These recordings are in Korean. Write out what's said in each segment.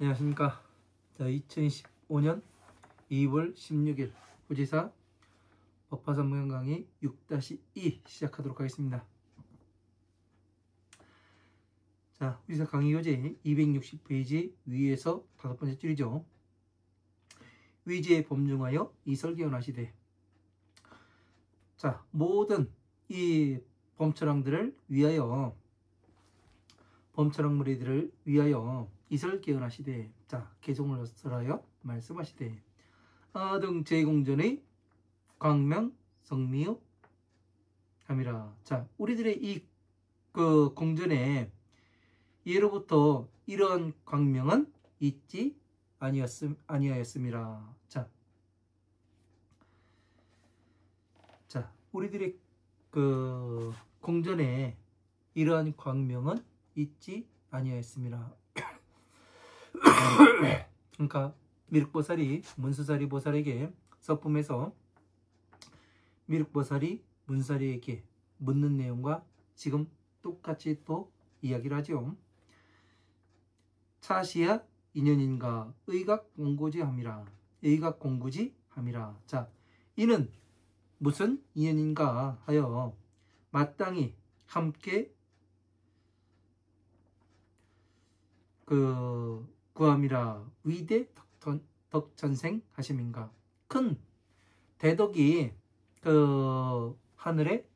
안녕하십니까. 자, 2015년 2월 16일 후지사 법화산무형 강의 6-2 시작하도록 하겠습니다. 자, 후지사 강의 교재 260페이지 위에서 5번째 줄이죠. 위제에 범중하여 이설개헌하시되. 자, 모든 이 범철왕들을 위하여, 범철왕무리들을 위하여 이설개헌하시되. 자, 개종을 설하여 말씀하시되. 아등 제공전의 광명 성미요 함이라. 자, 우리들의 이 공전에 예로부터 이러한 광명은 있지 아니하였음이라. 자, 우리들의 공전에 이러한 광명은 있지 아니하였음이라. 그러니까 미륵보살이 문수사리 보살에게 서품에서 미륵보살이 문사리에게 묻는 내용과 지금 똑같이 또 이야기를 하죠. 차시야 인연인가 의각공고지 함이라. 의각공고지 함이라. 자, 이는 무슨 인연인가 하여 마땅히 함께 구함이라. 위대 덕천생 하심인가. 큰 대덕이 하늘에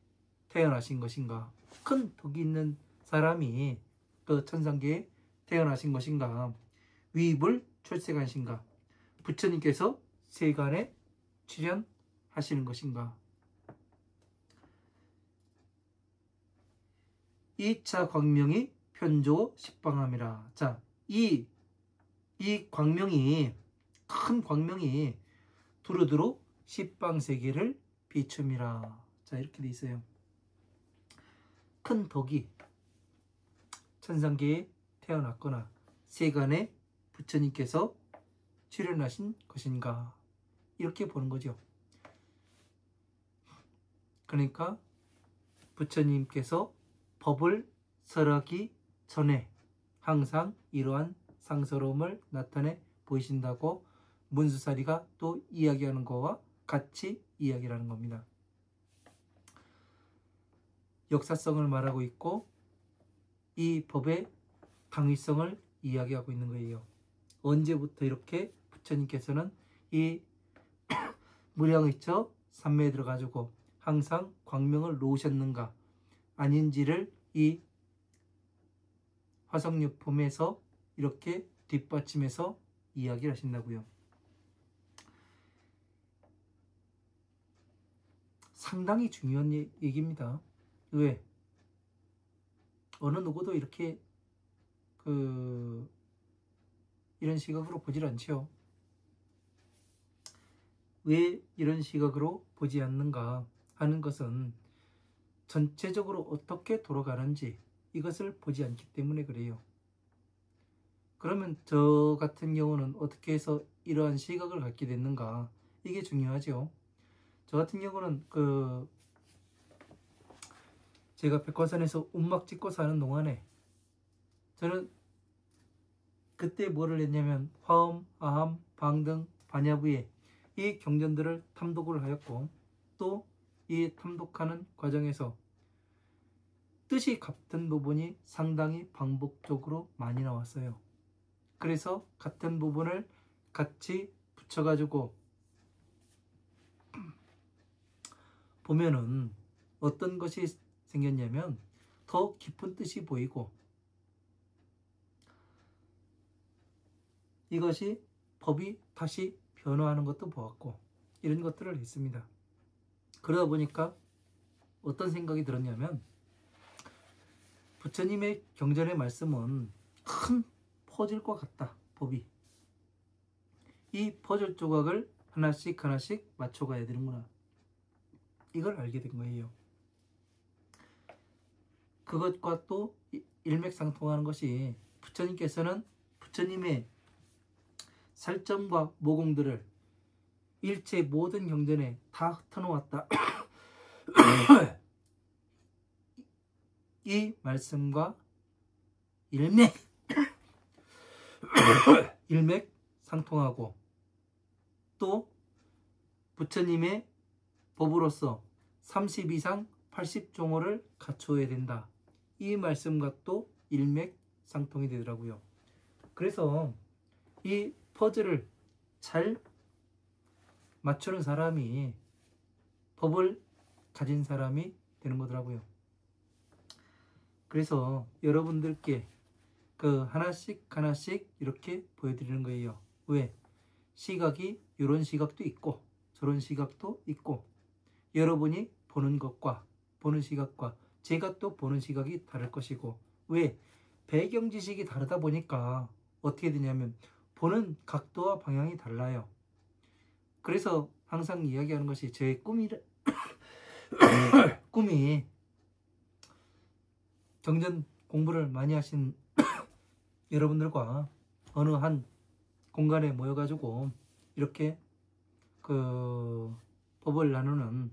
태어나신 것인가. 큰 덕이 있는 사람이 천상계에 태어나신 것인가. 위불 출세하신가. 부처님께서 세간에 출현하시는 것인가. 2차 광명이 편조 십방함이라. 자, 이 광명이, 큰 광명이 두루두루 십방세계를 비춤이라. 자, 이렇게 돼 있어요. 큰 덕이 천상계에 태어났거나 세간에 부처님께서 출현하신 것인가, 이렇게 보는 거죠. 그러니까 부처님께서 법을 설하기 전에 항상 이러한 상서로움을 나타내 보이신다고 문수사리가 또 이야기하는 것과 같이 이야기를 하는 겁니다. 역사성을 말하고 있고 이 법의 당위성을 이야기하고 있는 거예요. 언제부터 이렇게 부처님께서는 이 무량의처 삼매에 들어가지고 항상 광명을 놓으셨는가 아닌지를 이 화성유품에서 이렇게 뒷받침해서 이야기를 하신다고요. 상당히 중요한 얘기입니다. 왜? 어느 누구도 이렇게 이런 시각으로 보질 않죠. 왜 이런 시각으로 보지 않는가 하는 것은 전체적으로 어떻게 돌아가는지 이것을 보지 않기 때문에 그래요. 그러면 저 같은 경우는 어떻게 해서 이러한 시각을 갖게 됐는가, 이게 중요하죠. 저 같은 경우는 제가 백화산에서 운막 찍고 사는 동안에 저는 그때 뭐를 했냐면 화엄, 아함, 방등, 반야부에 이 경전들을 탐독을 하였고, 또 이 탐독하는 과정에서 뜻이 같은 부분이 상당히 반복적으로 많이 나왔어요. 그래서 같은 부분을 같이 붙여가지고 보면은 어떤 것이 생겼냐면 더 깊은 뜻이 보이고, 이것이 법이 다시 변화하는 것도 보았고, 이런 것들을 했습니다. 그러다 보니까 어떤 생각이 들었냐면, 부처님의 경전의 말씀은 큰 퍼즐과 같다. 법이 이 퍼즐 조각을 하나씩 하나씩 맞춰가야 되는구나, 이걸 알게 된 거예요. 그것과 또 일맥상통하는 것이 부처님께서는 부처님의 살점과 모공들을 일체 모든 경전에 다 흩어놓았다. 이 말씀과 일맥 일맥상통하고 또 부처님의 법으로서 30 이상 80종호를 갖추어야 된다. 이 말씀과 또 일맥상통이 되더라고요. 그래서 이 퍼즐을 잘 맞추는 사람이 법을 가진 사람이 되는 거더라고요. 그래서 여러분들께 그 하나씩 이렇게 보여드리는 거예요. 왜? 시각이 이런 시각도 있고 저런 시각도 있고 여러분이 보는 것과 보는 시각과 제가 또 보는 시각이 다를 것이고 왜? 배경 지식이 다르다 보니까 어떻게 되냐면 보는 각도와 방향이 달라요. 그래서 항상 이야기하는 것이 제 꿈이 경전 공부를 많이 하신 여러분들과 어느 한 공간에 모여가지고 이렇게 그 법을 나누는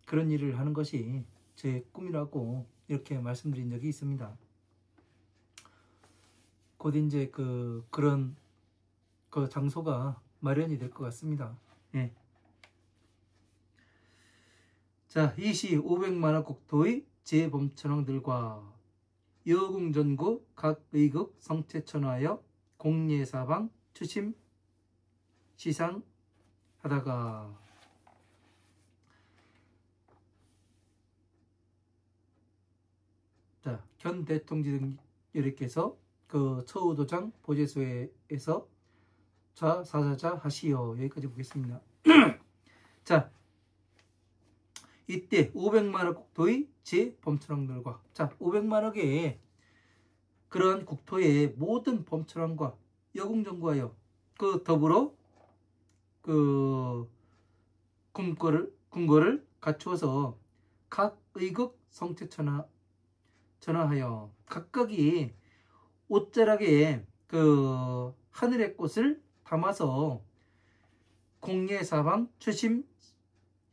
그런 일을 하는 것이 제 꿈이라고 이렇게 말씀드린 적이 있습니다. 곧 이제 그런 그 장소가 마련이 될 것 같습니다. 예. 자, 이 시 500만화 국토의 제범천왕들과 여궁전구 각 의극 성체천하여 공예사방 추심 시상하다가 자, 견 대통지등여리께서 그 처우도장 보제소에서 좌사자자 하시오. 여기까지 보겠습니다. 자, 이때 500만억 국토의 제범천왕들과 자 500만억의 그러한 국토의 모든 범천왕과 여궁전구하여 그 더불어 그 궁궐을 갖추어서 각 의극 성체천하하여 각각이 옷자락에 그 하늘의 꽃을 담아서 공예사방 추심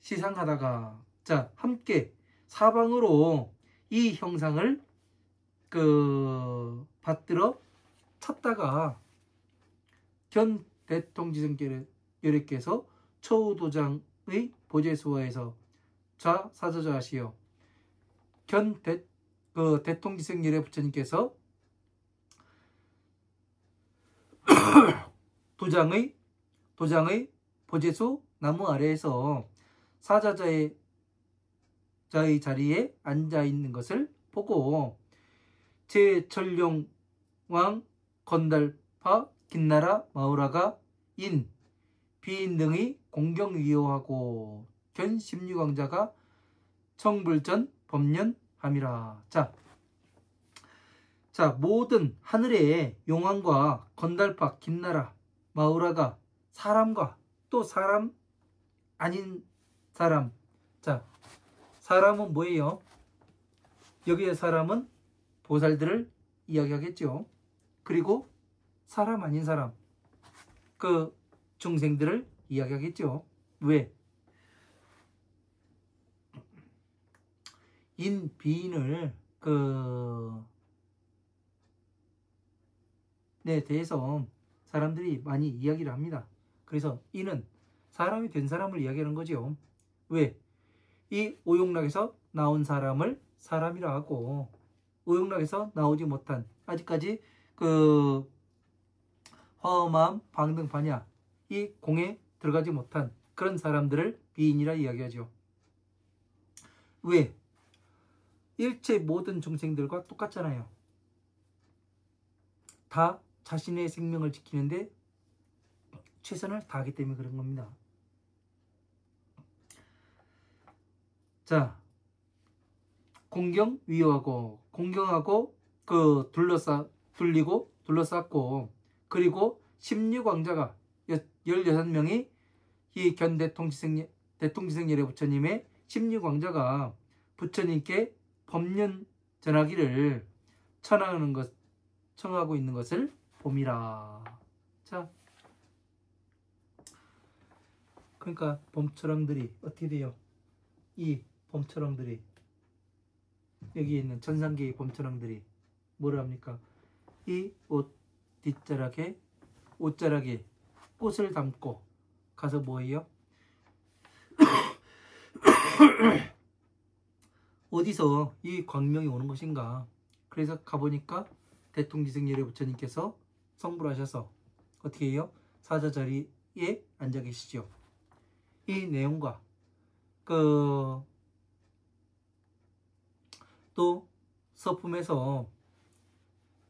시상하다가 자 함께 사방으로 이 형상을 받들어 찾다가 견 대통지승여리께서 처우도장의 보제소에서 좌사저자하시어 견 대통지승여리 부처님께서 도장의 보제소 나무 아래에서 사자자의 자리에 앉아 있는 것을 보고 제철룡왕 건달파 긴나라 마우라가 인 비인 등의 공경위호하고 견 십류광자가 청불전 법년함이라. 자, 모든 하늘의 용왕과 건달파 긴나라 마우라가 사람과 또 사람 아닌 사람. 자, 사람은 뭐예요? 여기에 사람은 보살들을 이야기하겠죠. 그리고 사람 아닌 사람, 그 중생들을 이야기하겠죠. 왜? 인, 비인을 네 대해서 사람들이 많이 이야기를 합니다. 그래서 이는 사람이 된 사람을 이야기하는 거죠. 왜? 이 오용락에서 나온 사람을 사람이라 하고 오용락에서 나오지 못한 아직까지 화엄암, 방등, 반야 이 공에 들어가지 못한 그런 사람들을 비인이라 이야기하죠. 왜? 일체 모든 중생들과 똑같잖아요. 다 자신의 생명을 지키는데 최선을 다하기 때문에 그런 겁니다. 자, 공경위호하고 공경하고 둘러쌌고 그리고 16왕자가 16명이 이 견 대통지승여리 부처님의 16왕자가 부처님께 법년 전하기를 청하고 있는 것을 봄이라. 자, 그러니까 범천왕들이 어떻게 돼요? 이 범천왕들이 여기 있는 천상계의 범천왕들이 뭐를 합니까? 이 옷 뒷자락에 옷자락에 꽃을 담고 가서 뭐예요? 어디서 이 광명이 오는 것인가? 그래서 가보니까 대통지승열의 부처님께서 성불 하셔서 어떻게 해요? 사자 자리에 앉아 계시죠. 이 내용과 또 서품에서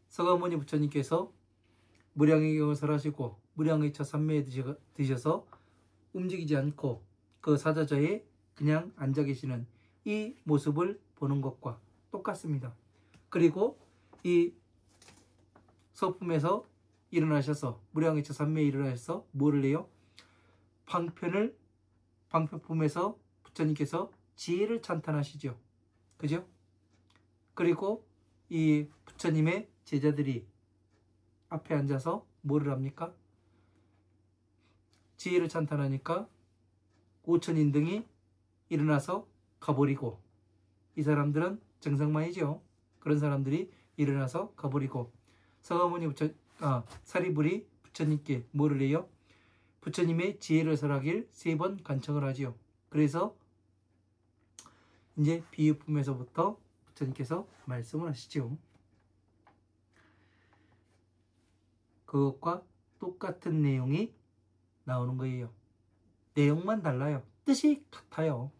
서가모니 부처님께서 무량의 경을 설하시고 무량의 차 삼매에 드셔서 움직이지 않고 그 사자자에 그냥 앉아 계시는 이 모습을 보는 것과 똑같습니다. 그리고 이 서품에서 일어나셔서 무량의 차 삼매에 일어나셔서 뭐를 해요? 방편품에서 부처님께서 지혜를 찬탄하시죠. 그죠? 그리고 이 부처님의 제자들이 앞에 앉아서 뭐를 합니까? 지혜를 찬탄하니까 5천인등이 일어나서 가버리고, 이 사람들은 정상만이죠. 그런 사람들이 일어나서 가버리고, 서가모니 사리불이 부처님께 뭐를 해요? 부처님의 지혜를 설하길 3번 간청을 하지요. 그래서 이제 비유품에서부터 부처님께서 말씀을 하시죠. 그것과 똑같은 내용이 나오는 거예요. 내용만 달라요. 뜻이 같아요.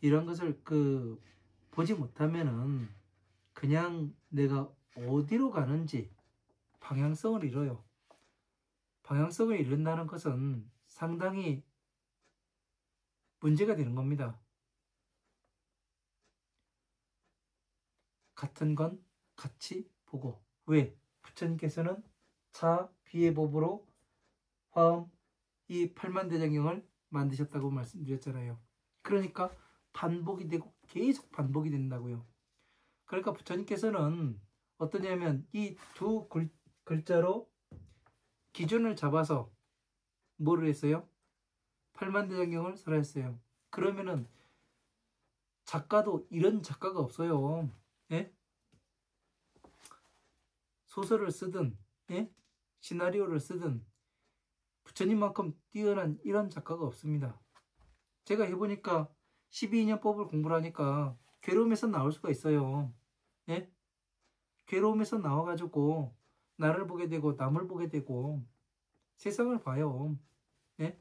이런 것을 보지 못하면은 그냥 내가 어디로 가는지 방향성을 잃어요. 방향성을 잃는다는 것은 상당히 문제가 되는 겁니다. 같은 건 같이 보고. 왜? 부처님께서는 차 비의 법으로 화엄 이 팔만대장경을 만드셨다고 말씀드렸잖아요. 그러니까 반복이 되고 계속 반복이 된다고요. 그러니까 부처님께서는 어떠냐면 이 두 글자로 기준을 잡아서 뭐를 했어요? 팔만대장경을 설했어요. 그러면은 작가도 이런 작가가 없어요. 예? 소설을 쓰든 시나리오를 쓰든 부처님만큼 뛰어난 이런 작가가 없습니다. 제가 해보니까 12인연법을 공부를 하니까 괴로움에서 나올 수가 있어요. 예? 괴로움에서 나와가지고 나를 보게 되고 남을 보게 되고 세상을 봐요. 예?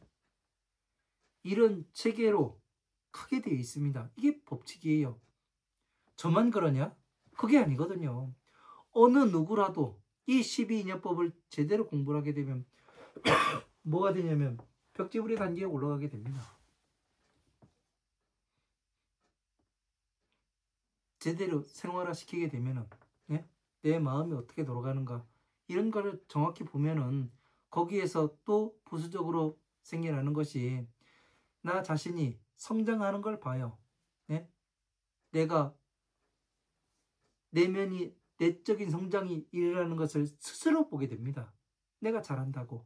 이런 체계로 크게 되어 있습니다. 이게 법칙이에요. 저만 그러냐? 그게 아니거든요. 어느 누구라도 이 12인연법을 제대로 공부를 하게 되면 뭐가 되냐면 벽지불의 단계에 올라가게 됩니다. 제대로 생활화시키게 되면은 내 마음이 어떻게 돌아가는가 이런 거를 정확히 보면은 거기에서 또 부수적으로 생겨나는 것이 나 자신이 성장하는 걸 봐요. 내가 내적인 성장이 일어나는 것을 스스로 보게 됩니다. 내가 잘한다고.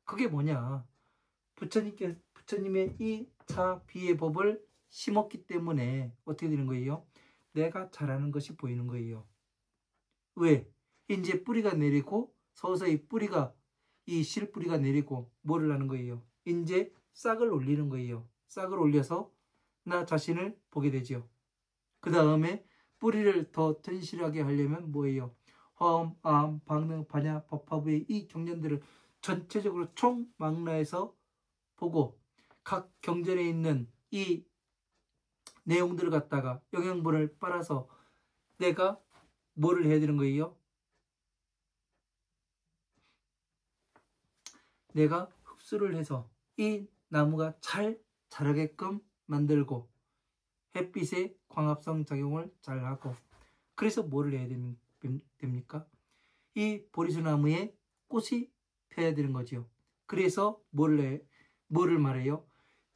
그게 뭐냐? 부처님의 이 차 비의 법을 심었기 때문에 어떻게 되는 거예요? 내가 잘하는 것이 보이는 거예요. 왜? 이제 뿌리가 내리고 서서히 이 실뿌리가 내리고 뭐를 하는 거예요? 이제 싹을 올리는 거예요. 싹을 올려서 나 자신을 보게 되죠. 그 다음에 뿌리를 더 튼실하게 하려면 뭐예요? 화엄, 아함, 방능, 반야, 법화부의 이 경전들을 전체적으로 총망라해서 보고 각 경전에 있는 이 내용들을 갖다가 영양분을 빨아서 내가 뭐를 해야 되는 거예요? 내가 흡수를 해서 이 나무가 잘 자라게끔 만들고 햇빛의 광합성 작용을 잘 하고, 그래서 뭐를 해야 됩니까? 이 보리수나무에 꽃이 펴야 되는 거죠. 그래서 뭐를 말해요?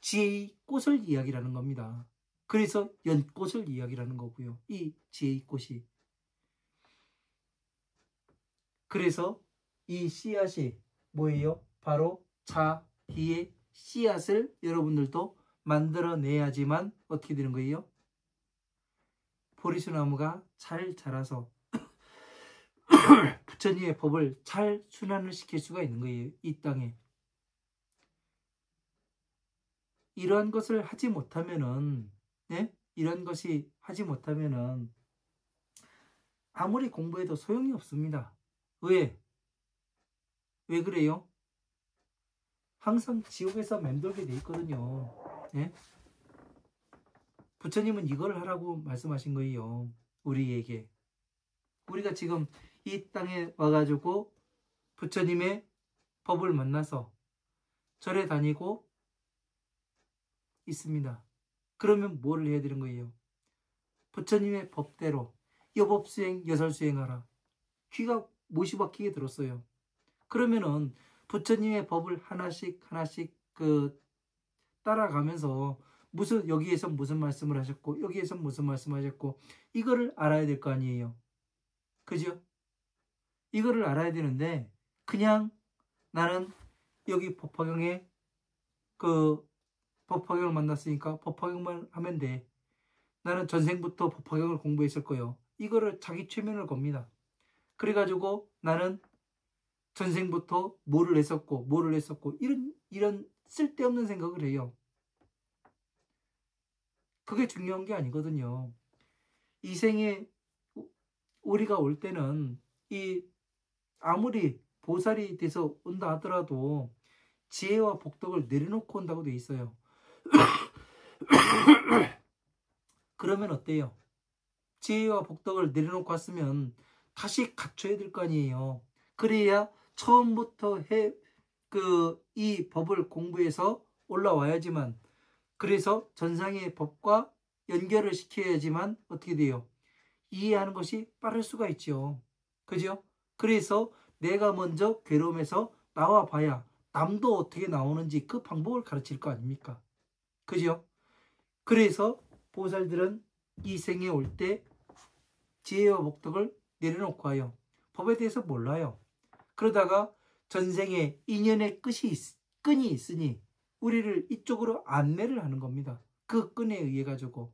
지혜의 꽃을 이야기라는 겁니다. 그래서 연꽃을 이야기라는 거고요. 이 지혜의 꽃이. 그래서 이 씨앗이 뭐예요? 바로 차, 비의 씨앗을 여러분들도 만들어내야지만 어떻게 되는 거예요? 보리수나무가 잘 자라서 부처님의 법을 잘 순환을 시킬 수가 있는 거예요. 이 땅에. 이러한 것을 하지 못하면은, 네? 이런 것이 하지 못하면은 아무리 공부해도 소용이 없습니다. 왜? 왜 그래요? 항상 지옥에서 맴돌게 돼 있거든요. 네? 부처님은 이걸 하라고 말씀하신 거예요. 우리에게. 우리가 지금 이 땅에 와가지고 부처님의 법을 만나서 절에 다니고 있습니다. 그러면 뭐를 해야 되는 거예요? 부처님의 법대로 여법수행, 여설수행하라. 귀가 못이 박히게 들었어요. 그러면은 부처님의 법을 하나씩 따라가면서 여기에서 무슨 말씀을 하셨고 여기에서 무슨 말씀하셨고 이거를 알아야 될 거 아니에요. 그죠? 이거를 알아야 되는데 그냥 나는 여기 법화경에 법화경을 만났으니까 법화경만 하면 돼. 나는 전생부터 법화경을 공부했을 거예요. 이거를 자기 최면을 겁니다. 그래가지고 나는 전생부터 뭐를 했었고 이런 쓸데없는 생각을 해요. 그게 중요한 게 아니거든요. 이 생에 우리가 올 때는 아무리 보살이 돼서 온다 하더라도 지혜와 복덕을 내려놓고 온다고 돼 있어요. 그러면 어때요? 지혜와 복덕을 내려놓고 왔으면 다시 갖춰야 될 거 아니에요. 그래야 처음부터 이 법을 공부해서 올라와야지만, 그래서 전상의 법과 연결을 시켜야지만 어떻게 돼요? 이해하는 것이 빠를 수가 있죠. 그죠? 그래서 내가 먼저 괴로움에서 나와봐야 남도 어떻게 나오는지 그 방법을 가르칠 거 아닙니까? 그죠? 그래서 보살들은 이 생에 올 때 지혜와 복덕을 내려놓고 와요. 법에 대해서 몰라요. 그러다가 전생에 인연의 끈이 있으니 우리를 이쪽으로 안내를 하는 겁니다. 그 끈에 의해 가지고.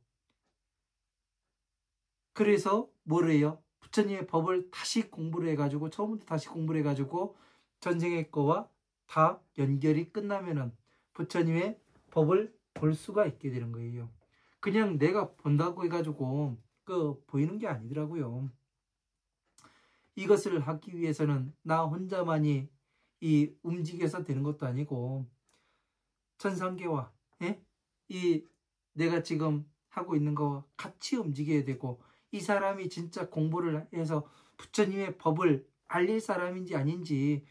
그래서 뭐래요? 부처님의 법을 다시 공부를 해가지고 처음부터 다시 공부를 해가지고 전생의 거와 다 연결이 끝나면은 부처님의 법을 볼 수가 있게 되는 거예요. 그냥 내가 본다고 해가지고 보이는 게 아니더라고요. 이것을 하기 위해서는 나 혼자만이 움직여서 되는 것도 아니고 천상계와 내가 지금 하고 있는 거와 같이 움직여야 되고, 이 사람이 진짜 공부를 해서 부처님의 법을 알릴 사람인지 아닌지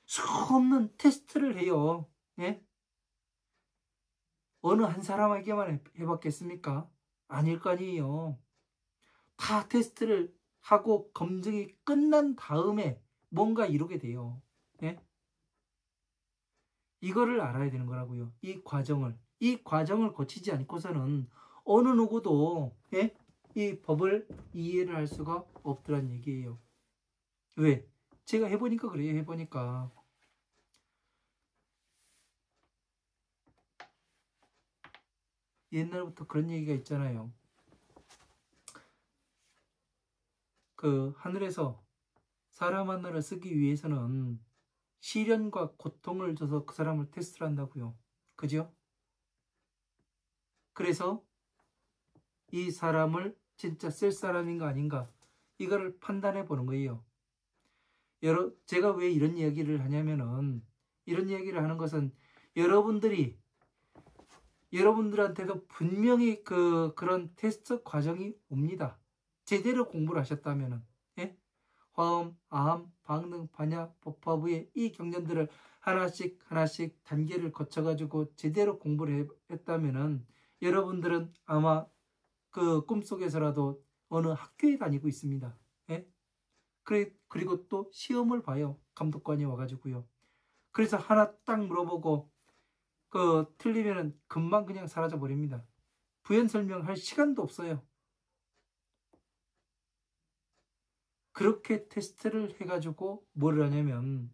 수없는 테스트를 해요. 어느 한 사람에게만 해봤겠습니까? 아닐 거 아니에요. 다 테스트를 하고 검증이 끝난 다음에 뭔가 이루게 돼요. 이거를 알아야 되는 거라고요. 이 과정을 거치지 않고서는 어느 누구도 이 법을 이해를 할 수가 없더란 얘기예요. 왜? 제가 해보니까 그래요. 해보니까. 옛날부터 그런 얘기가 있잖아요. 하늘에서 사람 하나를 쓰기 위해서는 시련과 고통을 줘서 그 사람을 테스트를 한다고요. 그죠? 그래서 이 사람을 진짜 쓸 사람인가 아닌가 이거를 판단해 보는 거예요. 제가 왜 이런 이야기를 하냐면은, 이런 이야기를 하는 것은 여러분들한테도 분명히 그런 테스트 과정이 옵니다. 제대로 공부를 하셨다면은. 화엄, 아함, 방능, 반야, 법화부의 이 경전들을 하나씩 단계를 거쳐가지고 제대로 공부를 했다면은 여러분들은 아마 꿈속에서라도 어느 학교에 다니고 있습니다. 그리고 또 시험을 봐요. 감독관이 와가지고요. 그래서 하나 딱 물어보고 틀리면은 금방 그냥 사라져 버립니다. 부연 설명할 시간도 없어요. 그렇게 테스트를 해가지고 뭘 하냐면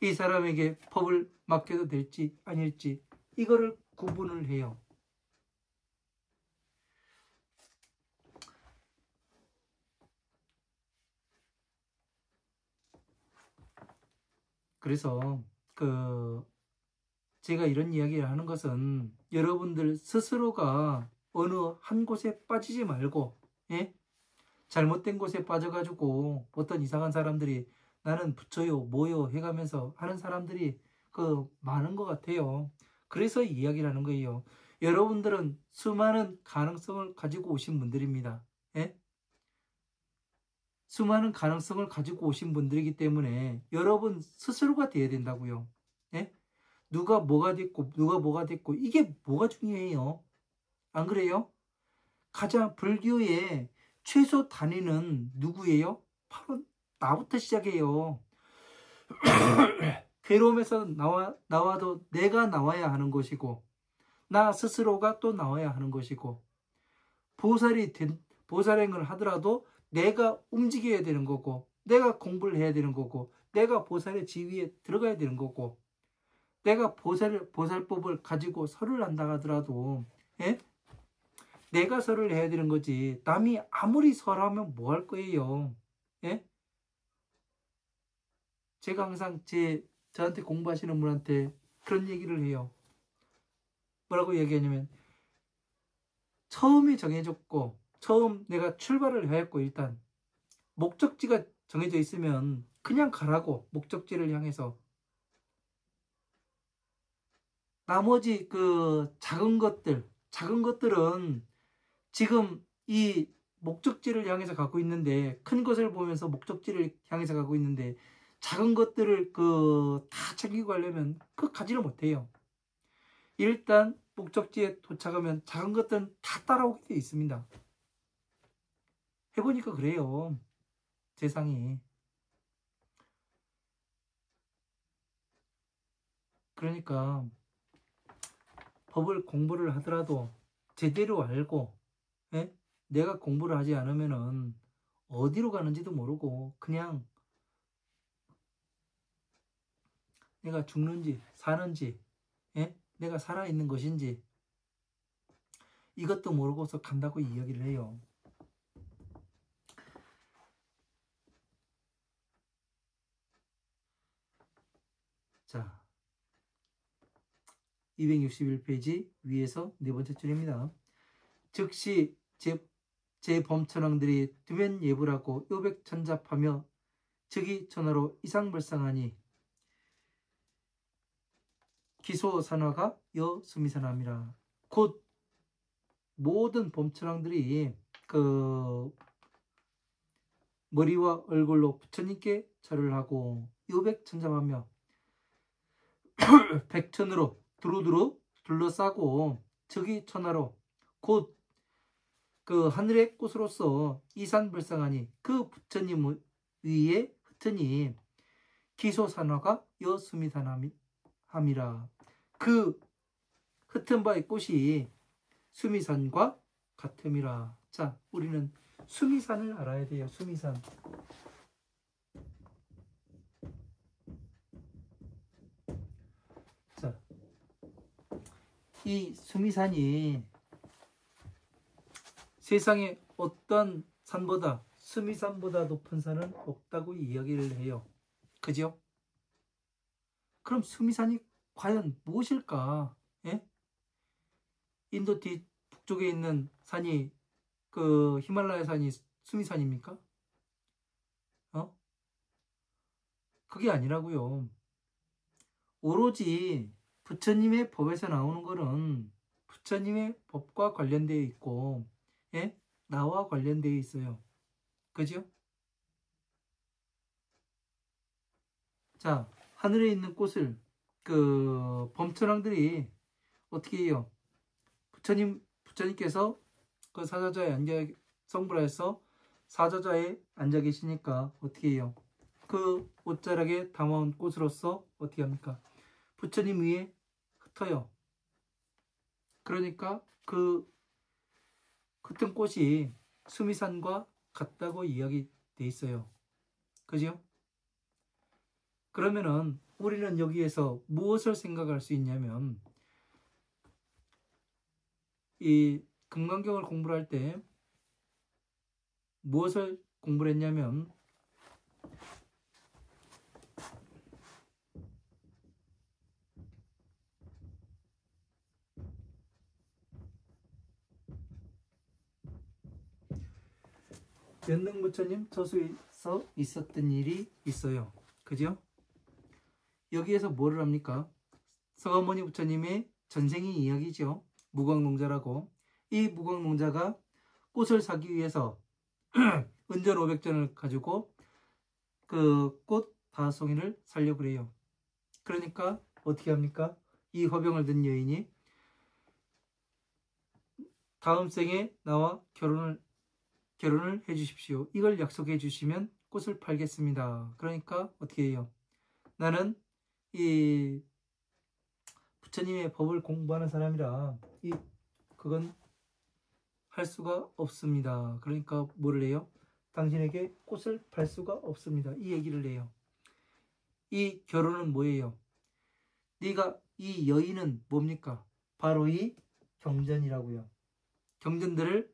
이 사람에게 법을 맡겨도 될지 아닐지 이거를 구분을 해요. 그래서 제가 이런 이야기를 하는 것은 여러분들 스스로가 어느 한 곳에 빠지지 말고, 예? 잘못된 곳에 빠져가지고 어떤 이상한 사람들이 나는 부처요 뭐요 해가면서 하는 사람들이 많은 것 같아요. 그래서 이야기를 하는 거예요. 여러분들은 수많은 가능성을 가지고 오신 분들입니다. 예? 수많은 가능성을 가지고 오신 분들이기 때문에 여러분 스스로가 돼야 된다고요. 예? 누가 뭐가 됐고 이게 뭐가 중요해요? 안 그래요? 가장 불교의 최소 단위는 누구예요? 바로 나부터 시작해요. 괴로움에서 나와도 내가 나와야 하는 것이고, 나 스스로가 또 나와야 하는 것이고, 보살행을 하더라도 내가 움직여야 되는 거고, 내가 공부를 해야 되는 거고, 내가 보살의 지위에 들어가야 되는 거고, 내가 보살법을 가지고 설을 한다 하더라도, 예? 내가 설을 해야 되는 거지. 남이 아무리 설하면 뭐 할 거예요? 예? 제가 항상 저한테 공부하시는 분한테 그런 얘기를 해요. 뭐라고 얘기하냐면, 처음이 정해졌고, 처음 내가 출발을 해야 했고, 일단, 목적지가 정해져 있으면 그냥 가라고, 목적지를 향해서. 나머지 작은 것들은 지금 이 목적지를 향해서 가고 있는데, 큰 것을 보면서 목적지를 향해서 가고 있는데, 작은 것들을 다 챙기고 가려면 가지를 못해요. 일단 목적지에 도착하면 작은 것들은 다 따라오게 되어 있습니다. 해보니까 그래요. 세상이. 그러니까 법을 공부를 하더라도 제대로 알고, 예? 내가 공부를 하지 않으면은 어디로 가는지도 모르고 그냥 내가 죽는지 사는지, 예? 내가 살아있는 것인지 이것도 모르고서 간다고 이야기를 해요. 자, 261페이지 위에서 네 번째 줄입니다. 즉시 제 범천왕들이 두면 예불하고 요백천잡하며 즉이 천하로 이상불상하니 기소산화가 여수미산함이라. 곧 모든 범천왕들이 머리와 얼굴로 부처님께 절을 하고 요백천잡하며 백천으로 두루두루 둘러싸고 즉이 천하로 곧 하늘의 꽃으로서 이산불상하니 부처님 위에 흩으니 기소산화가 여수미산함이라. 흩은 바의 꽃이 수미산과 같음이라. 자, 우리는 수미산을 알아야 돼요. 수미산. 자, 이 수미산이 세상에 어떤 산보다 수미산보다 높은 산은 없다고 이야기를 해요. 그죠? 그럼 수미산이 과연 무엇일까? 예? 인도 북쪽에 있는 산이 히말라야 산이 수미산입니까? 그게 아니라고요. 오로지 부처님의 법에서 나오는 거는 부처님의 법과 관련되어 있고, 예? 나와 관련되어 있어요. 그죠? 자, 하늘에 있는 꽃을 범천왕들이 어떻게 해요? 부처님께서 사자자에 성불하여서 사자자에 앉아 계시니까 어떻게 해요? 옷자락에 담아온 꽃으로서 어떻게 합니까? 부처님 위에 흩어요. 그러니까 흩은 꽃이 수미산과 같다고 이야기돼 있어요. 그죠? 그러면은 우리는 여기에서 무엇을 생각할 수 있냐면, 이 금강경을 공부를 할 때 무엇을 공부를 했냐면 연능 부처님 저수에서 있었던 일이 있어요. 그죠? 여기에서 뭐를 합니까? 서가모니 부처님의 전생의 이야기죠. 무광농자라고. 이 무광농자가 꽃을 사기 위해서 은전 500전을 가지고 그 꽃 5송이를 살려고 그래요. 그러니까 어떻게 합니까? 이 화병을 든 여인이 다음 생에 나와 결혼을 해 주십시오. 이걸 약속해 주시면 꽃을 팔겠습니다. 그러니까 어떻게 해요? 나는 이 부처님의 법을 공부하는 사람이라 그건 할 수가 없습니다. 그러니까 뭐를 해요? 당신에게 꽃을 팔 수가 없습니다. 이 얘기를 해요. 이 결혼은 뭐예요? 이 여인은 뭡니까? 바로 이 경전이라고요. 경전들을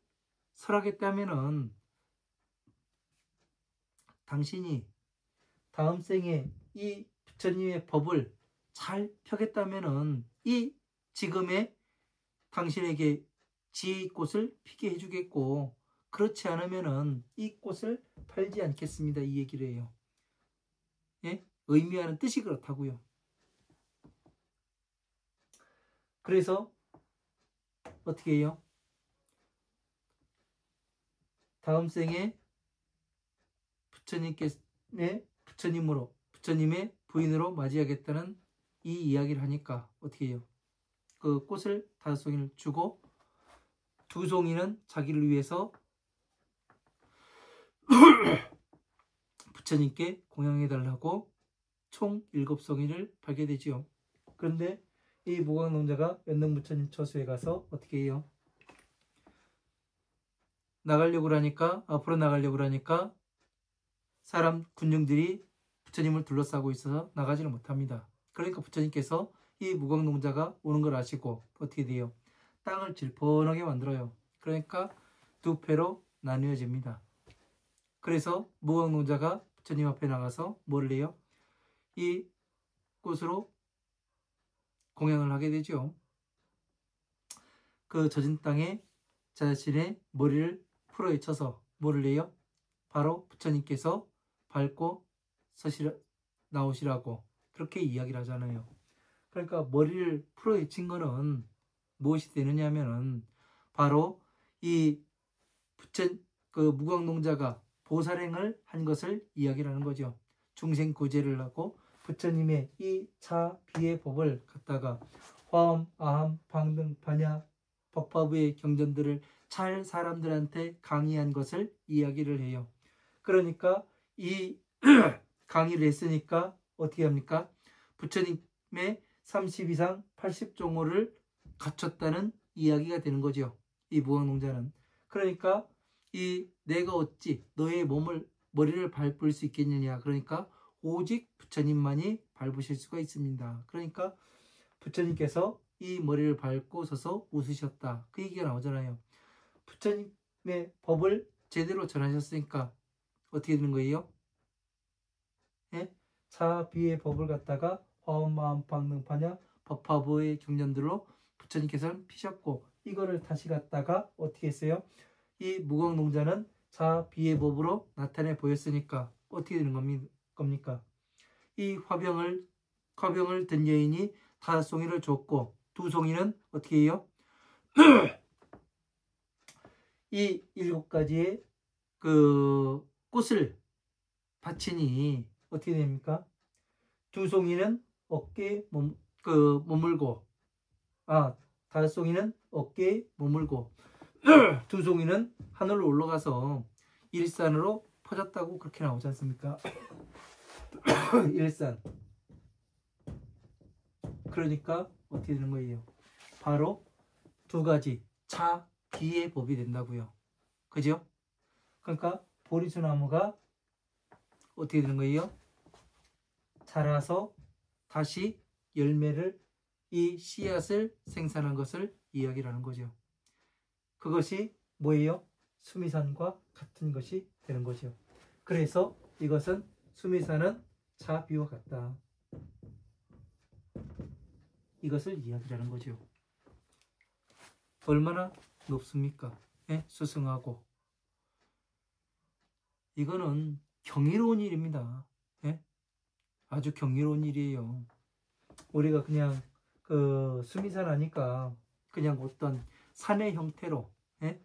설하겠다면은 당신이 다음 생에 이 부처님의 법을 잘 펴겠다면은 이 지금의 당신에게 지혜의 꽃을 피게 해주겠고, 그렇지 않으면은 이 꽃을 팔지 않겠습니다. 이 얘기를 해요. 예? 의미하는 뜻이 그렇다고요. 그래서 어떻게 해요? 다음 생에 부처님의 부인으로 맞이하겠다는 이 이야기를 하니까 어떻게 해요? 그 꽃을 5송이를 주고 2송이는 자기를 위해서 부처님께 공양해달라고 총 7송이를 팔게 되지요. 그런데 이 무광농자가 연능부처님 처수에 가서 어떻게 해요? 앞으로 나가려고 하니까 사람 군중들이 부처님을 둘러싸고 있어서 나가지를 못합니다. 그러니까 부처님께서 이 무광농자가 오는 걸 아시고 어떻게 돼요? 땅을 질펀하게 만들어요. 그러니까 2패로 나뉘어집니다. 그래서 무광농자가 부처님 앞에 나가서 뭐를 해요? 이 꽃으로 공양을 하게 되죠. 그 젖은 땅에 자신의 머리를 풀어헤쳐서 뭐를 해요? 바로 부처님께서 밟고 나오시라고 그렇게 이야기를 하잖아요. 그러니까 머리를 풀어헤친 거는 무엇이 되느냐면은 바로 이 무광농자가 보살행을 한 것을 이야기를 하는 거죠. 중생구제를 하고 부처님의 이 차비의 법을 갖다가 화엄, 아함, 방등, 반야, 법화부의 경전들을 잘 사람들한테 강의한 것을 이야기를 해요. 그러니까 이 강의를 했으니까 어떻게 합니까? 부처님의 30 이상 80종호를 갖췄다는 이야기가 되는 거죠. 이 무광농자는. 그러니까 내가 어찌 너의 머리를 밟을 수 있겠느냐. 그러니까 오직 부처님만이 밟으실 수가 있습니다. 그러니까 부처님께서 이 머리를 밟고 서서 웃으셨다. 그 얘기가 나오잖아요. 부처님의 법을 제대로 전하셨으니까 어떻게 되는 거예요? 예? 차비의 법을 갖다가 화엄, 마음, 방능, 반야, 법화부의 경전들로 부처님께서는 피셨고, 이거를 다시 갖다가 어떻게 했어요? 이 무광농자는 차비의 법으로 나타내 보였으니까 어떻게 되는 겁니까? 이 화병을 든 여인이 5송이를 줬고 2송이는 어떻게 해요? 이 7가지의 그 꽃을 바치니 어떻게 됩니까? 2송이는 어깨에 머물고 5송이는 어깨에 머물고 2송이는 하늘로 올라가서 일산으로 퍼졌다고 그렇게 나오지 않습니까? 일산. 그러니까 어떻게 되는 거예요? 바로 2가지 차, 비의 법이 된다고요. 그죠? 그러니까 보리수나무가 어떻게 되는 거예요? 자라서 다시 열매를, 이 씨앗을 생산한 것을 이야기를 하는 거죠. 그것이 뭐예요? 수미산과 같은 것이 되는 거죠. 그래서 이것은 수미산은 차비와 같다. 이것을 이야기하는 거죠. 얼마나 높습니까? 예? 수승하고 이거는 경이로운 일입니다. 예? 아주 경이로운 일이에요. 우리가 그냥 그 수미산 하니까 그냥 어떤 산의 형태로, 예?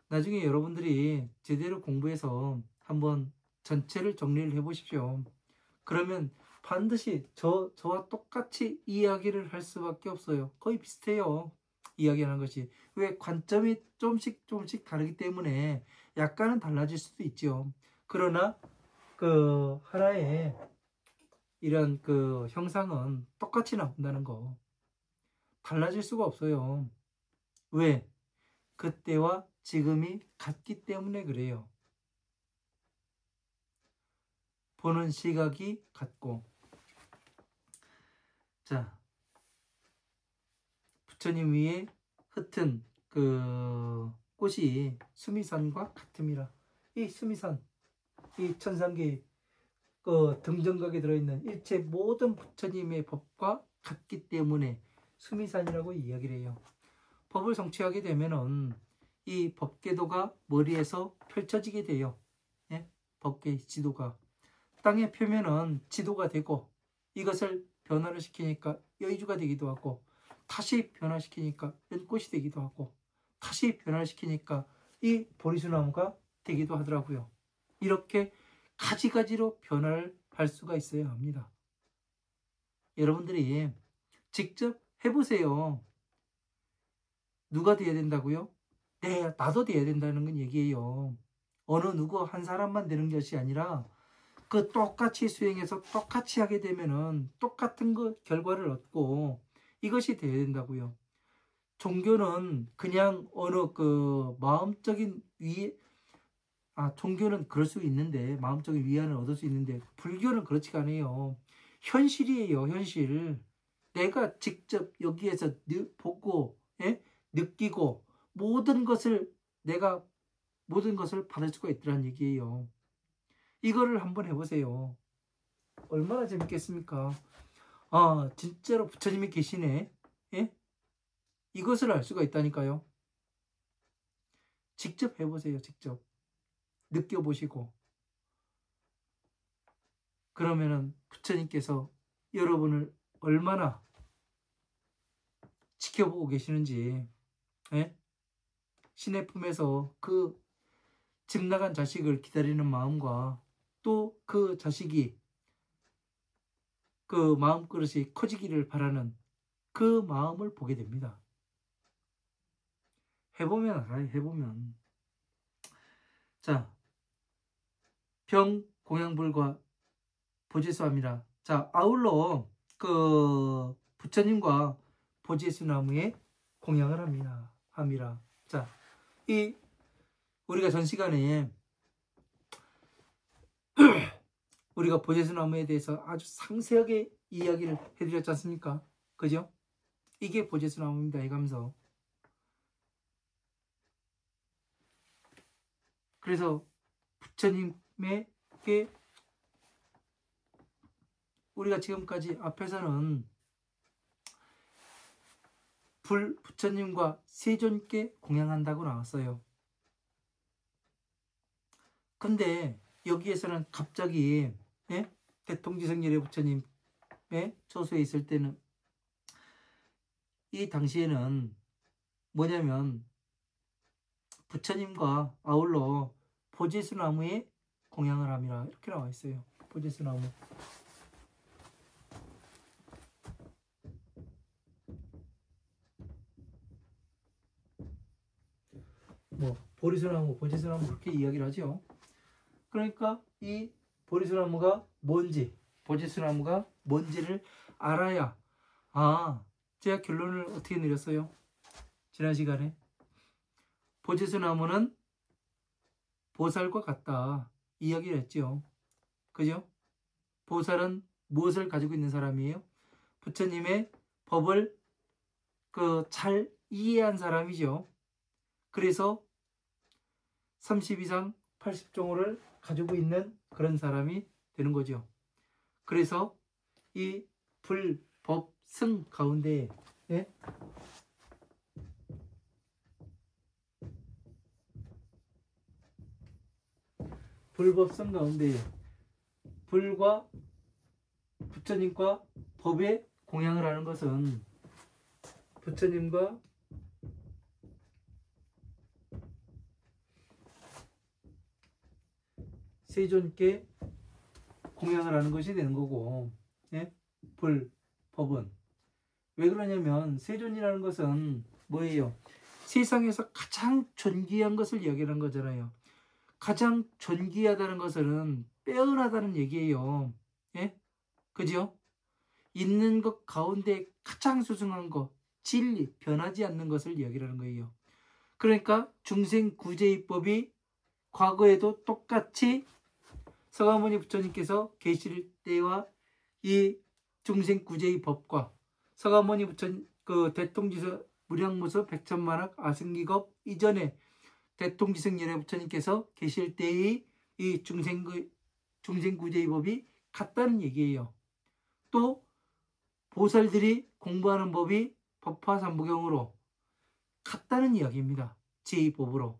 나중에 여러분들이 제대로 공부해서 한번 전체를 정리를 해 보십시오. 그러면 반드시 저와 똑같이 이야기를 할 수밖에 없어요. 거의 비슷해요. 이야기하는 것이. 왜? 관점이 조금씩 다르기 때문에 약간은 달라질 수도 있죠. 그러나 그 하나의 이런 그 형상은 똑같이 나온다는 거. 달라질 수가 없어요. 왜? 그때와 지금이 같기 때문에 그래요. 보는 시각이 같고. 자, 부처님 위에 흩은 그 꽃이 수미산과 같음이라. 이 수미산, 이 천상계 그 등정각에 들어있는 일체 모든 부처님의 법과 같기 때문에 수미산이라고 이야기를 해요. 법을 성취하게 되면은 이 법궤도가 머리에서 펼쳐지게 돼요. 예? 법궤 지도가 땅의 표면은 지도가 되고, 이것을 변화를 시키니까 여의주가 되기도 하고, 다시 변화시키니까 연꽃이 되기도 하고, 다시 변화를 시키니까 이 보리수나무가 되기도 하더라고요. 이렇게 가지가지로 변화를 할 수가 있어야 합니다. 여러분들이 직접 해보세요. 누가 돼야 된다고요? 네, 나도 돼야 된다는 건 얘기예요. 어느 누구 한 사람만 되는 것이 아니라 그 똑같이 수행해서 똑같이 하게 되면은 똑같은 결과를 얻고, 이것이 돼야 된다고요. 종교는 그냥 어느 그 마음적인 종교는 그럴 수 있는데, 마음적인 위안을 얻을 수 있는데, 불교는 그렇지가 않아요. 현실이에요, 현실. 내가 직접 여기에서 보고, 예? 느끼고, 내가 모든 것을 받을 수가 있다는 얘기예요. 이거를 한번 해보세요. 얼마나 재밌겠습니까? 아, 진짜로 부처님이 계시네. 예? 이것을 알 수가 있다니까요. 직접 해보세요, 직접. 느껴보시고. 그러면은 부처님께서 여러분을 얼마나 지켜보고 계시는지, 예? 신의 품에서 그 집 나간 자식을 기다리는 마음과 또 그 자식이 그 마음그릇이 커지기를 바라는 그 마음을 보게 됩니다. 해보면 알아요, 해보면. 자, 병공양불과 보제수함이라. 자, 아울러 그 부처님과 보제수나무에 공양을 함이라. 자, 이 우리가 전 시간에 우리가 보제수나무에 대해서 아주 상세하게 이야기를 해드렸지 않습니까? 그죠? 이게 보제수나무입니다. 해가면서. 그래서 부처님에게 우리가 지금까지 앞에서는 부처님과 세존께 공양한다고 나왔어요. 근데 여기에서는 갑자기, 예? 대통지성열의 부처님의 처소에 있을 때는, 이 당시에는 뭐냐면 부처님과 아울러 보제수나무에 공양을 함이라 이렇게 나와 있어요. 보제수나무. 뭐 보리수나무, 보제수나무 그렇게 이야기를 하죠. 그러니까 이 보리수나무가 뭔지, 보제수나무가 뭔지를 알아야, 제가 결론을 어떻게 내렸어요? 지난 시간에 보제수나무는 보살과 같다 이야기를 했죠. 그죠? 보살은 무엇을 가지고 있는 사람이에요? 부처님의 법을 잘 이해한 사람이죠. 그래서 32상 80종호를 가지고 있는 그런 사람이 되는 거죠. 그래서 이 불, 법, 승 가운데, 예? 불법성 가운데 불과 부처님과 법에 공양을 하는 것은 부처님과 세존께 공양을 하는 것이 되는 거고, 예? 법은 왜 그러냐면 세존이라는 것은 뭐예요? 세상에서 가장 존귀한 것을 이야기하는 거잖아요. 가장 존귀하다는 것은 빼어나다는 얘기예요. 예? 그죠? 있는 것 가운데 가장 소중한 것, 진리, 변하지 않는 것을 이야기하는 거예요. 그러니까 중생구제의법이 과거에도 똑같이 서가모니 부처님께서 계실 때와 이 중생구제의 법과 서가모니 부처님 대통지서 무량무서 백천만학 아승기겁 이전에 대통지성연회 부처님께서 계실 때의 이 중생구제의 법이 같다는 얘기예요. 또 보살들이 공부하는 법이 법화삼부경으로 같다는 이야기입니다. 제2법으로.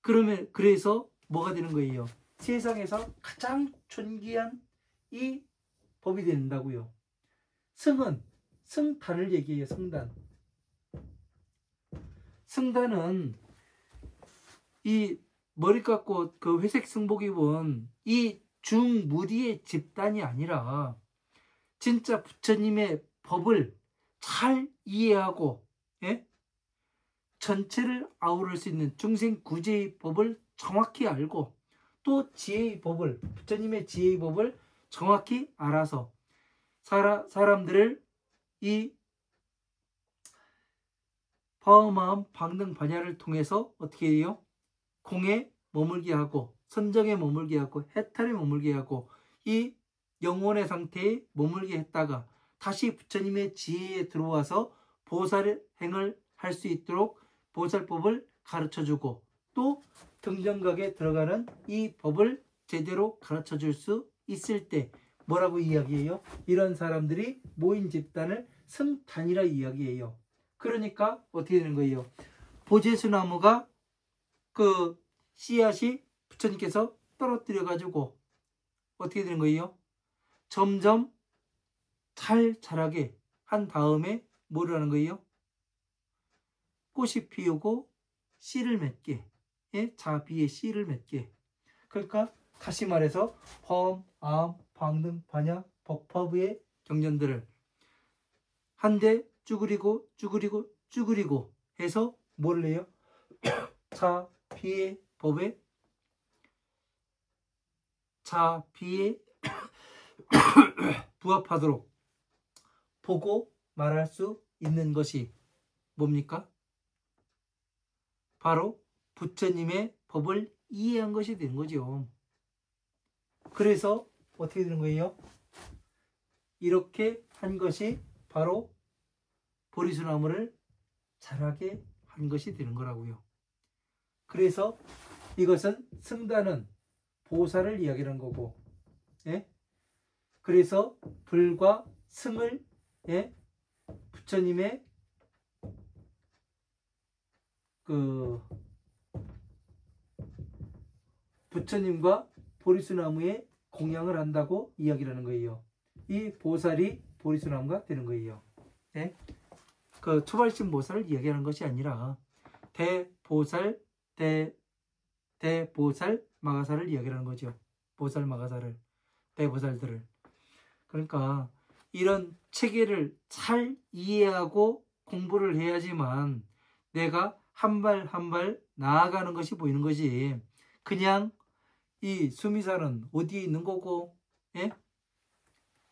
그래서 뭐가 되는 거예요? 세상에서 가장 존귀한 이 법이 된다고요. 성단을 얘기해요. 성단은 이 머리 깎고 그 회색 승복 입은 이 중무리의 집단이 아니라 진짜 부처님의 법을 잘 이해하고, 예? 전체를 아우를 수 있는 중생구제의 법을 정확히 알고 또 지혜의 법을, 부처님의 지혜의 법을 정확히 알아서 사람들을 이 파워마음 방등 반야를 통해서 어떻게 해요? 공에 머물게 하고 선정에 머물게 하고 해탈에 머물게 하고 이 영혼의 상태에 머물게 했다가 다시 부처님의 지혜에 들어와서 보살의 행을 할 수 있도록 보살법을 가르쳐주고 또 등정각에 들어가는 이 법을 제대로 가르쳐줄 수 있을 때 뭐라고 이야기해요? 이런 사람들이 모인 집단을 성단이라 이야기해요. 그러니까 어떻게 되는 거예요? 보제수나무가 그 씨앗이 부처님께서 떨어뜨려 가지고 어떻게 되는 거예요? 점점 잘 자라게 한 다음에 뭐를 하는 거예요? 꽃이 피우고 씨를 맺게, 예? 자비의 씨를 맺게. 그러니까 다시 말해서 범, 암, 방등, 반야, 법화부의 경전들을 한데 쭈그리고 해서 뭐를 해요? 자비의 법에 자비에 부합하도록 보고 말할 수 있는 것이 뭡니까? 바로 부처님의 법을 이해한 것이 되는 거죠. 그래서 어떻게 되는 거예요? 이렇게 한 것이 바로 보리수나무를 자라게 한 것이 되는 거라고요. 그래서 이것은 승단은 보살을 이야기하는 거고, 예? 그래서 불과 승을, 예? 부처님의 부처님과 보리수나무에 공양을 한다고 이야기를 하는 거예요. 이 보살이 보리수나무가 되는 거예요. 네? 그 초발심 보살을 이야기하는 것이 아니라 대보살, 대보살 마가사를 이야기하는 거죠. 보살 마가사를, 대보살들을. 그러니까 이런 체계를 잘 이해하고 공부를 해야지만 내가 한 발 한 발 나아가는 것이 보이는 거지. 그냥 이 수미산은 어디에 있는 거고, 예?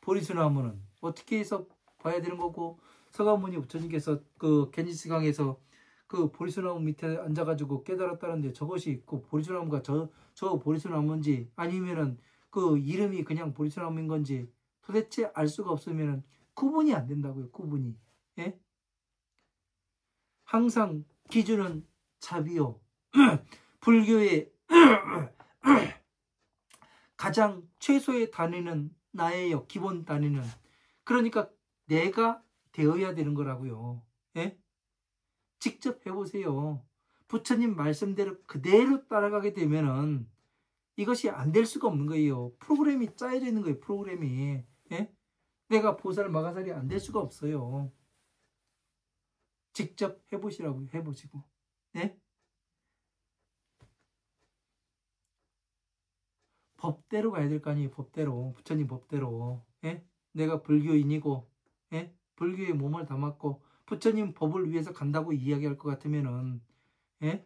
보리수나무는 어떻게 해서 봐야 되는 거고, 서가모니 부처님께서 그 겐지스강에서 그 보리수나무 밑에 앉아가지고 깨달았다는데 저것이 있고 보리수나무가 저 보리수나무인지 아니면은 그 이름이 그냥 보리수나무인 건지 도대체 알 수가 없으면은 구분이 안 된다고요. 구분이. 예? 항상 기준은 자비요. 불교의 가장 최소의 단위는 나예요. 기본 단위는. 그러니까 내가 되어야 되는 거라고요. 예? 직접 해보세요. 부처님 말씀대로 그대로 따라가게 되면은 이것이 안 될 수가 없는 거예요. 프로그램이 짜여져 있는 거예요. 프로그램이. 예? 내가 보살 마가살이 안 될 수가 없어요. 직접 해보시라고요. 해보시고. 예? 법대로 가야 될 거 아니에요. 법대로. 부처님 법대로. 예? 내가 불교인이고, 예? 불교에 몸을 담았고, 부처님 법을 위해서 간다고 이야기할 것 같으면은, 예?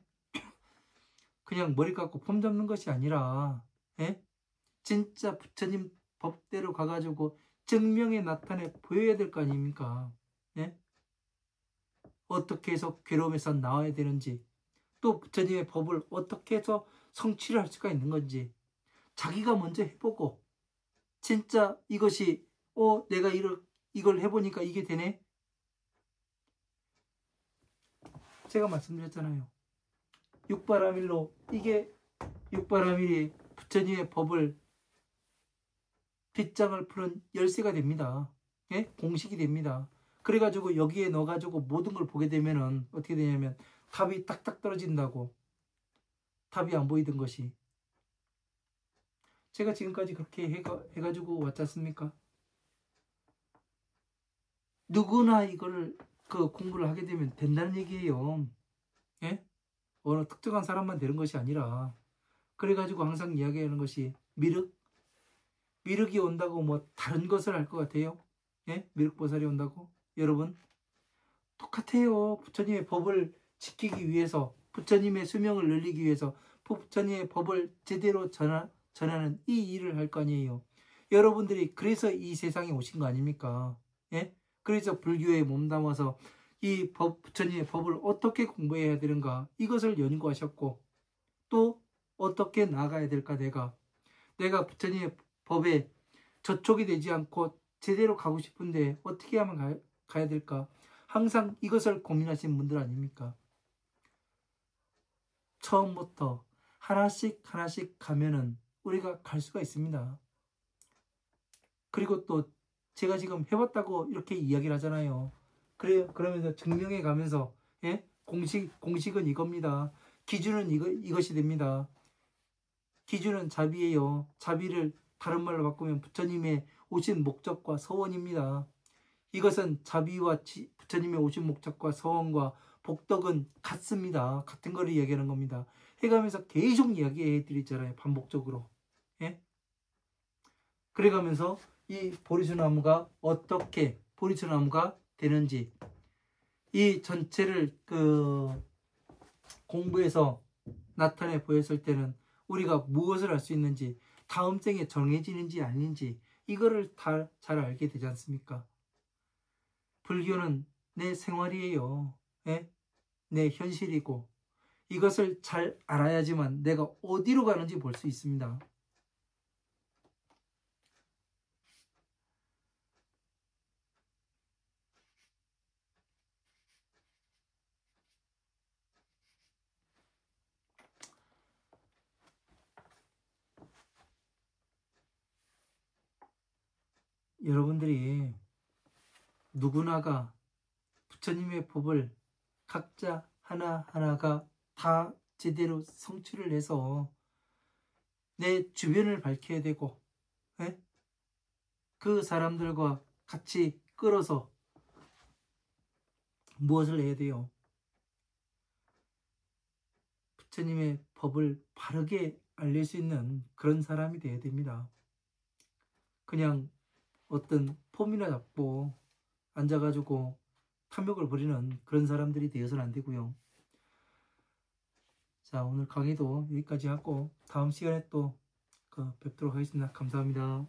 그냥 머리 깎고 폼 잡는 것이 아니라, 예? 진짜 부처님 법대로 가가지고 증명에 나타내 보여야 될 거 아닙니까? 예? 어떻게 해서 괴로움에서 나와야 되는지, 또 부처님의 법을 어떻게 해서 성취를 할 수가 있는 건지, 자기가 먼저 해보고, 진짜 이것이, 내가 이걸 해보니까 이게 되네? 제가 말씀드렸잖아요. 육바라밀로, 이게 육바라밀이 부처님의 법을 빗장을 푸는 열쇠가 됩니다. 예? 공식이 됩니다. 그래가지고 여기에 넣어가지고 모든 걸 보게 되면은 어떻게 되냐면 답이 딱딱 떨어진다고. 답이 안 보이던 것이. 제가 지금까지 그렇게 해가지고 왔지 않습니까? 누구나 이거를 공부를 하게 되면 된다는 얘기예요. 예? 어느 특정한 사람만 되는 것이 아니라, 그래가지고 항상 이야기하는 것이 미륵이 온다고 뭐 다른 것을 할 것 같아요? 예? 미륵보살이 온다고? 여러분, 똑같아요. 부처님의 법을 지키기 위해서, 부처님의 수명을 늘리기 위해서 부처님의 법을 제대로 전하는 이 일을 할 거 아니에요. 여러분들이 그래서 이 세상에 오신 거 아닙니까? 예? 그래서 불교에 몸담아서 이 부처님의 법을 어떻게 공부해야 되는가, 이것을 연구하셨고, 또 어떻게 나아가야 될까. 내가 부처님의 법에 저촉이 되지 않고 제대로 가고 싶은데 어떻게 하면 가야 될까. 항상 이것을 고민하시는 분들 아닙니까? 처음부터 하나씩 가면은 우리가 갈 수가 있습니다. 그리고 또 제가 지금 해봤다고 이렇게 이야기를 하잖아요. 그러면서 증명해 가면서, 예? 공식은 이겁니다. 기준은 이것이 됩니다. 기준은 자비예요. 자비를 다른 말로 바꾸면 부처님의 오신 목적과 서원입니다. 이것은 자비와 부처님의 오신 목적과 서원과 복덕은 같습니다. 같은 거를 이야기하는 겁니다. 해가면서 계속 이야기해 드리잖아요. 반복적으로. 예? 그래가면서 이 보리수나무가 어떻게 보리수나무가 되는지, 이 전체를 공부해서 나타내 보였을 때는 우리가 무엇을 할 수 있는지, 다음 생에 정해지는지 아닌지, 이거를 다 잘 알게 되지 않습니까? 불교는 내 생활이에요. 예? 내 현실이고, 이것을 잘 알아야지만 내가 어디로 가는지 볼 수 있습니다. 여러분들이 누구나가 부처님의 법을 각자 하나하나가 다 제대로 성취를 해서 내 주변을 밝혀야 되고, 예? 그 사람들과 같이 끌어서 무엇을 해야 돼요? 부처님의 법을 바르게 알릴 수 있는 그런 사람이 되어야 됩니다. 그냥 어떤 폼이나 잡고 앉아가지고 탐욕을 부리는 그런 사람들이 되어서는 안 되고요. 자, 오늘 강의도 여기까지 하고 다음 시간에 또 뵙도록 하겠습니다. 감사합니다.